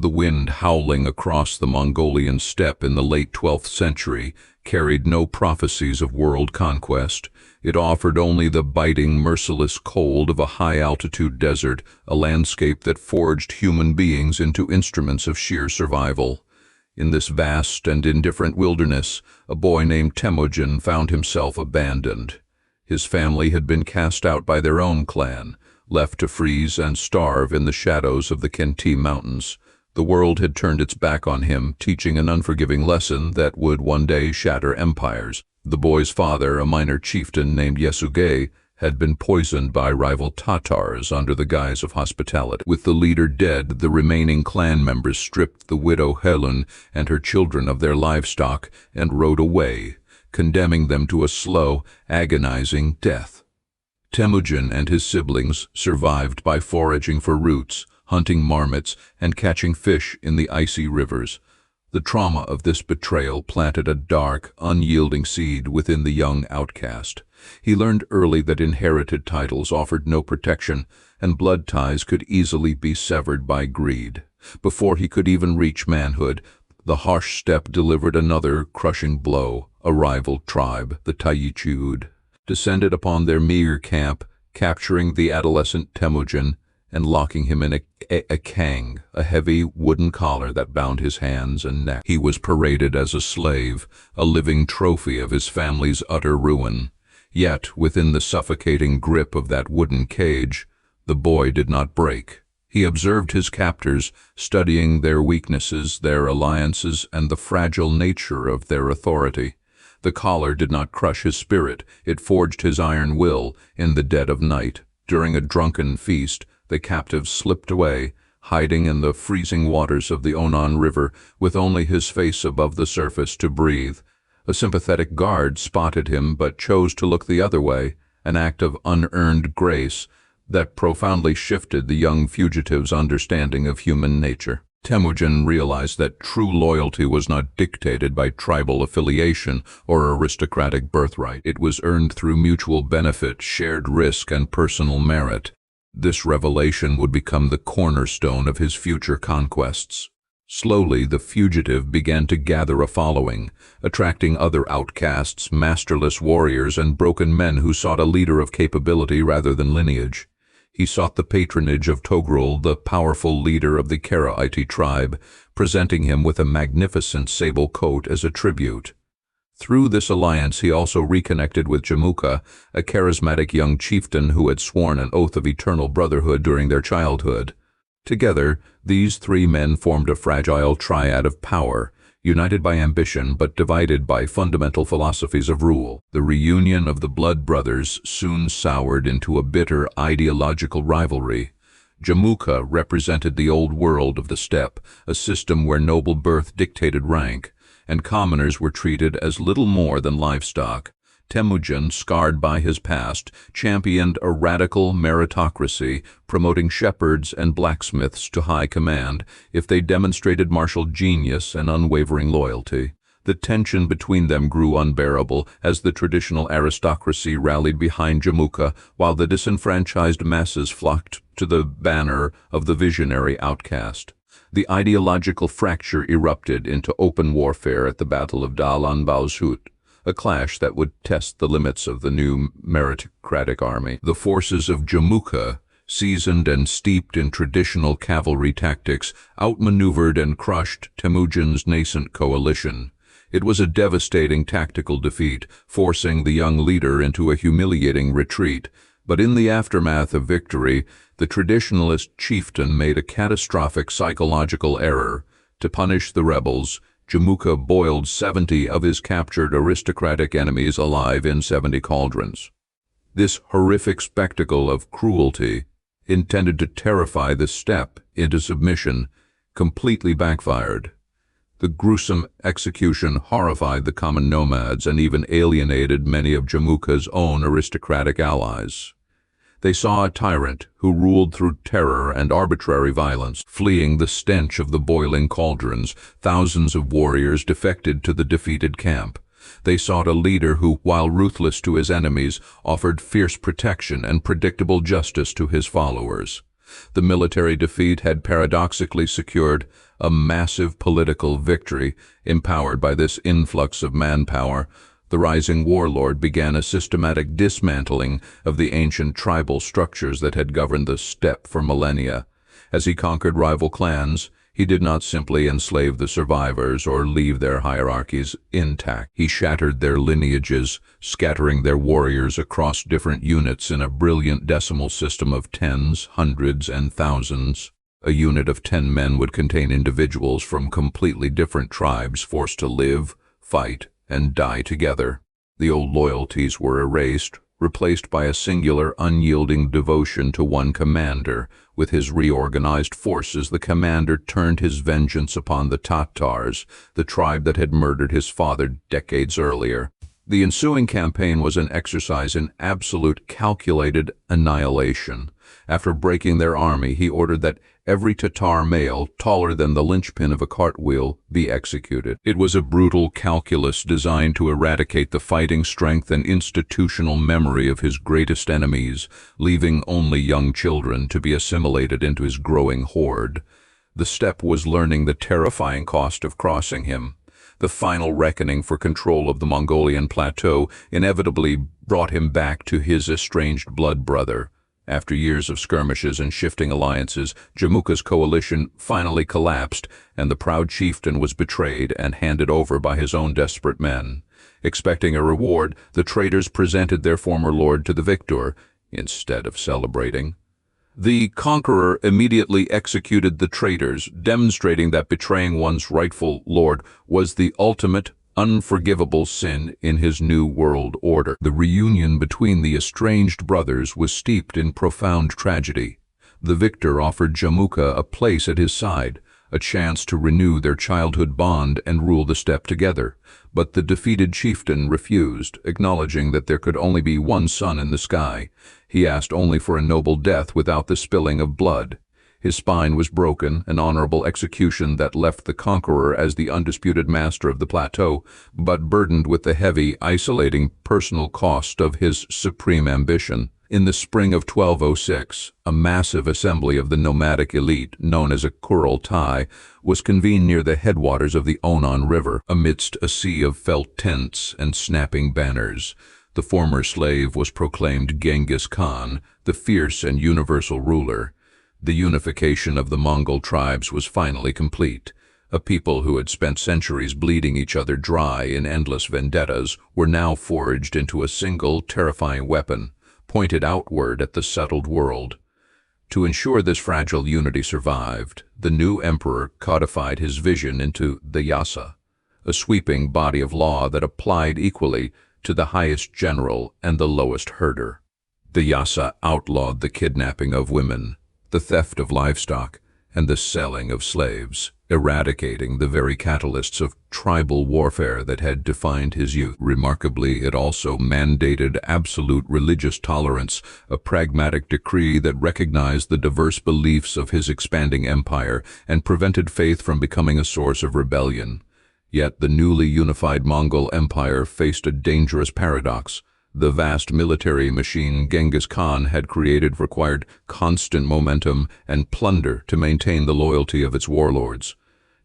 The wind howling across the Mongolian steppe in the late 12th century carried no prophecies of world conquest. It offered only the biting, merciless cold of a high-altitude desert, a landscape that forged human beings into instruments of sheer survival. In this vast and indifferent wilderness, a boy named Temujin found himself abandoned. His family had been cast out by their own clan, left to freeze and starve in the shadows of the Khenti Mountains. The world had turned its back on him, teaching an unforgiving lesson that would one day shatter empires. The boy's father, a minor chieftain named Yasuge, had been poisoned by rival Tatars under the guise of hospitality. With the leader dead, the remaining clan members stripped the widow Helun and her children of their livestock and rode away, condemning them to a slow, agonizing death. Temujin and his siblings survived by foraging for roots, hunting marmots, and catching fish in the icy rivers. The trauma of this betrayal planted a dark, unyielding seed within the young outcast. He learned early that inherited titles offered no protection, and blood ties could easily be severed by greed. Before he could even reach manhood, the harsh steppe delivered another crushing blow. A rival tribe, the Taiyichud, descended upon their meager camp, capturing the adolescent Temujin and locking him in a kang, a heavy wooden collar that bound his hands and neck. He was paraded as a slave, a living trophy of his family's utter ruin. Yet, within the suffocating grip of that wooden cage, the boy did not break. He observed his captors, studying their weaknesses, their alliances, and the fragile nature of their authority. The collar did not crush his spirit, it forged his iron will in the dead of night. During a drunken feast, the captive slipped away, hiding in the freezing waters of the Onan River with only his face above the surface to breathe. A sympathetic guard spotted him but chose to look the other way, an act of unearned grace that profoundly shifted the young fugitive's understanding of human nature. Temujin realized that true loyalty was not dictated by tribal affiliation or aristocratic birthright. It was earned through mutual benefit, shared risk, and personal merit. This revelation would become the cornerstone of his future conquests. Slowly, the fugitive began to gather a following, attracting other outcasts, masterless warriors, and broken men who sought a leader of capability rather than lineage. He sought the patronage of Togrul, the powerful leader of the Karaite tribe, presenting him with a magnificent sable coat as a tribute. Through this alliance, he also reconnected with Jamuka, a charismatic young chieftain who had sworn an oath of eternal brotherhood during their childhood. Together, these three men formed a fragile triad of power, united by ambition but divided by fundamental philosophies of rule. The reunion of the blood brothers soon soured into a bitter ideological rivalry. Jamuka represented the old world of the steppe, a system where noble birth dictated rank, and commoners were treated as little more than livestock. Temujin, scarred by his past, championed a radical meritocracy, promoting shepherds and blacksmiths to high command if they demonstrated martial genius and unwavering loyalty. The tension between them grew unbearable as the traditional aristocracy rallied behind Jamuka, while the disenfranchised masses flocked to the banner of the visionary outcast. The ideological fracture erupted into open warfare at the Battle of Dalan Balshut, a clash that would test the limits of the new meritocratic army. The forces of Jamuka, seasoned and steeped in traditional cavalry tactics, outmaneuvered and crushed Temujin's nascent coalition. It was a devastating tactical defeat, forcing the young leader into a humiliating retreat. But in the aftermath of victory, the traditionalist chieftain made a catastrophic psychological error. To punish the rebels, Jamuka boiled 70 of his captured aristocratic enemies alive in 70 cauldrons. This horrific spectacle of cruelty, intended to terrify the steppe into submission, completely backfired. The gruesome execution horrified the common nomads and even alienated many of Jamuka's own aristocratic allies. They saw a tyrant who ruled through terror and arbitrary violence. Fleeing the stench of the boiling cauldrons, thousands of warriors defected to the defeated camp. They sought a leader who, while ruthless to his enemies, offered fierce protection and predictable justice to his followers. The military defeat had paradoxically secured a massive political victory. Empowered by this influx of manpower, the rising warlord began a systematic dismantling of the ancient tribal structures that had governed the steppe for millennia. As he conquered rival clans, he did not simply enslave the survivors or leave their hierarchies intact. He shattered their lineages, scattering their warriors across different units in a brilliant decimal system of tens, hundreds, and thousands. A unit of 10 men would contain individuals from completely different tribes forced to live, fight, and die together. The old loyalties were erased, replaced by a singular, unyielding devotion to one commander. With his reorganized forces, the commander turned his vengeance upon the Tatars, the tribe that had murdered his father decades earlier. The ensuing campaign was an exercise in absolute, calculated annihilation. After breaking their army, he ordered that every Tatar male, taller than the linchpin of a cartwheel, be executed. It was a brutal calculus designed to eradicate the fighting strength and institutional memory of his greatest enemies, leaving only young children to be assimilated into his growing horde. The steppe was learning the terrifying cost of crossing him. The final reckoning for control of the Mongolian plateau inevitably brought him back to his estranged blood brother. After years of skirmishes and shifting alliances, Jamuka's coalition finally collapsed, and the proud chieftain was betrayed and handed over by his own desperate men. Expecting a reward, the traitors presented their former lord to the victor, instead of celebrating. The conqueror immediately executed the traitors, demonstrating that betraying one's rightful lord was the ultimate, unforgivable sin in his new world order. The reunion between the estranged brothers was steeped in profound tragedy. The victor offered Jamuka a place at his side, a chance to renew their childhood bond and rule the steppe together. But the defeated chieftain refused, acknowledging that there could only be one sun in the sky. He asked only for a noble death without the spilling of blood. His spine was broken, an honorable execution that left the conqueror as the undisputed master of the plateau, but burdened with the heavy, isolating personal cost of his supreme ambition. In the spring of 1206, a massive assembly of the nomadic elite, known as a Kurultai, was convened near the headwaters of the Onon River, amidst a sea of felt tents and snapping banners. The former slave was proclaimed Genghis Khan, the fierce and universal ruler. The unification of the Mongol tribes was finally complete. A people who had spent centuries bleeding each other dry in endless vendettas were now forged into a single, terrifying weapon, pointed outward at the settled world. To ensure this fragile unity survived, the new emperor codified his vision into the Yassa, a sweeping body of law that applied equally to the highest general and the lowest herder. The Yassa outlawed the kidnapping of women, the theft of livestock, and the selling of slaves, eradicating the very catalysts of tribal warfare that had defined his youth. Remarkably, it also mandated absolute religious tolerance, a pragmatic decree that recognized the diverse beliefs of his expanding empire and prevented faith from becoming a source of rebellion. Yet the newly unified Mongol Empire faced a dangerous paradox. The vast military machine Genghis Khan had created required constant momentum and plunder to maintain the loyalty of its warlords.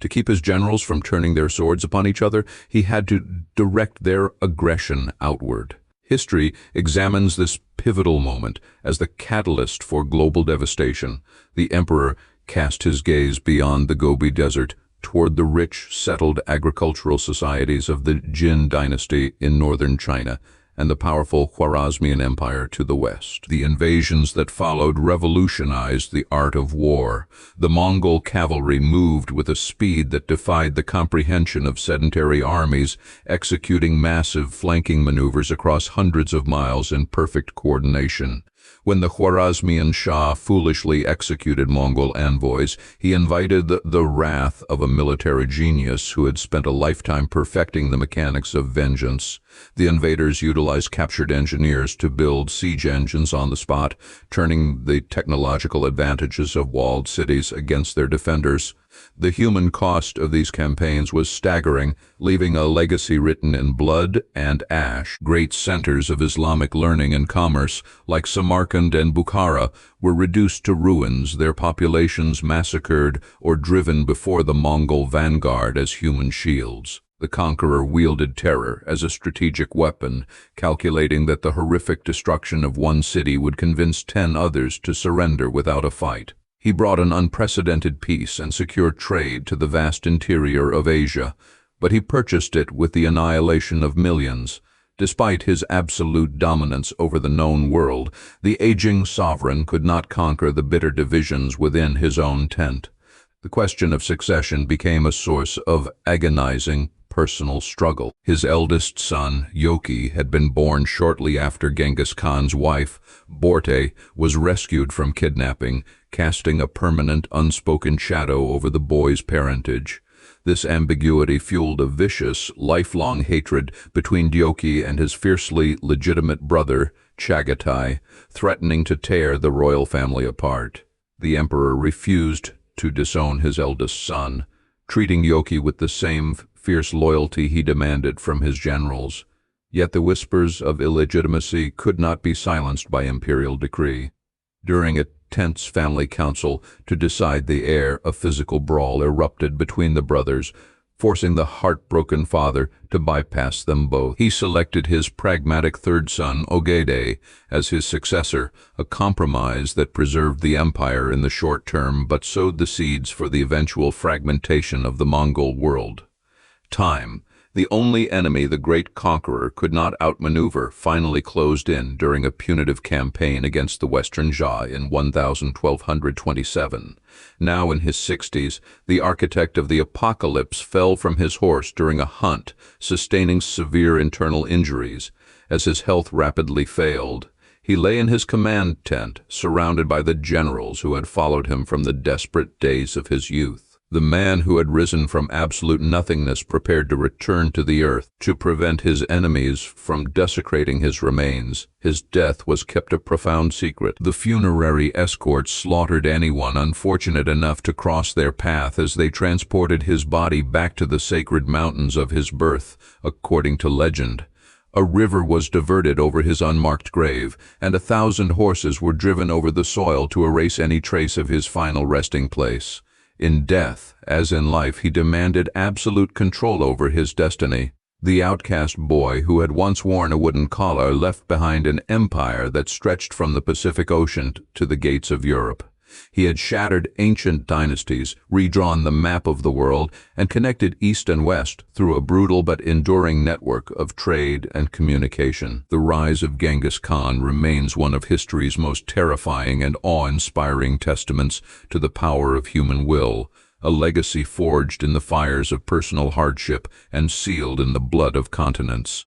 To keep his generals from turning their swords upon each other, he had to direct their aggression outward. History examines this pivotal moment as the catalyst for global devastation. The emperor cast his gaze beyond the Gobi Desert toward the rich, settled agricultural societies of the Jin dynasty in northern China and the powerful Khwarezmian Empire to the west. The invasions that followed revolutionized the art of war. The Mongol cavalry moved with a speed that defied the comprehension of sedentary armies, executing massive flanking maneuvers across hundreds of miles in perfect coordination. When the Khwarezmian Shah foolishly executed Mongol envoys, he invited the wrath of a military genius who had spent a lifetime perfecting the mechanics of vengeance. The invaders utilized captured engineers to build siege engines on the spot, turning the technological advantages of walled cities against their defenders. The human cost of these campaigns was staggering, leaving a legacy written in blood and ash. Great centers of Islamic learning and commerce, like Samarkand and Bukhara, were reduced to ruins, their populations massacred or driven before the Mongol vanguard as human shields. The conqueror wielded terror as a strategic weapon, calculating that the horrific destruction of one city would convince 10 others to surrender without a fight. He brought an unprecedented peace and secured trade to the vast interior of Asia, but he purchased it with the annihilation of millions. Despite his absolute dominance over the known world, the aging sovereign could not conquer the bitter divisions within his own tent. The question of succession became a source of agonizing personal struggle. His eldest son, Yoki, had been born shortly after Genghis Khan's wife, Borte, was rescued from kidnapping, casting a permanent, unspoken shadow over the boy's parentage. This ambiguity fueled a vicious, lifelong hatred between Yoki and his fiercely legitimate brother, Chagatai, threatening to tear the royal family apart. The emperor refused to disown his eldest son, treating Yoki with the same fierce loyalty he demanded from his generals. Yet the whispers of illegitimacy could not be silenced by imperial decree. During a tense family council to decide the heir, a physical brawl erupted between the brothers, forcing the heartbroken father to bypass them both. He selected his pragmatic third son, Ogedei, as his successor, a compromise that preserved the empire in the short term but sowed the seeds for the eventual fragmentation of the Mongol world. Time, the only enemy the great conqueror could not outmaneuver, finally closed in during a punitive campaign against the Western Jia in 1227. Now in his 60s, the architect of the apocalypse fell from his horse during a hunt, sustaining severe internal injuries. As his health rapidly failed, he lay in his command tent, surrounded by the generals who had followed him from the desperate days of his youth. The man who had risen from absolute nothingness prepared to return to the earth to prevent his enemies from desecrating his remains. His death was kept a profound secret. The funerary escorts slaughtered anyone unfortunate enough to cross their path as they transported his body back to the sacred mountains of his birth, according to legend. A river was diverted over his unmarked grave, and 1,000 horses were driven over the soil to erase any trace of his final resting place. In death, as in life, he demanded absolute control over his destiny. The outcast boy who had once worn a wooden collar left behind an empire that stretched from the Pacific Ocean to the gates of Europe. He had shattered ancient dynasties, redrawn the map of the world, and connected East and West through a brutal but enduring network of trade and communication. The rise of Genghis Khan remains one of history's most terrifying and awe-inspiring testaments to the power of human will, a legacy forged in the fires of personal hardship and sealed in the blood of continents.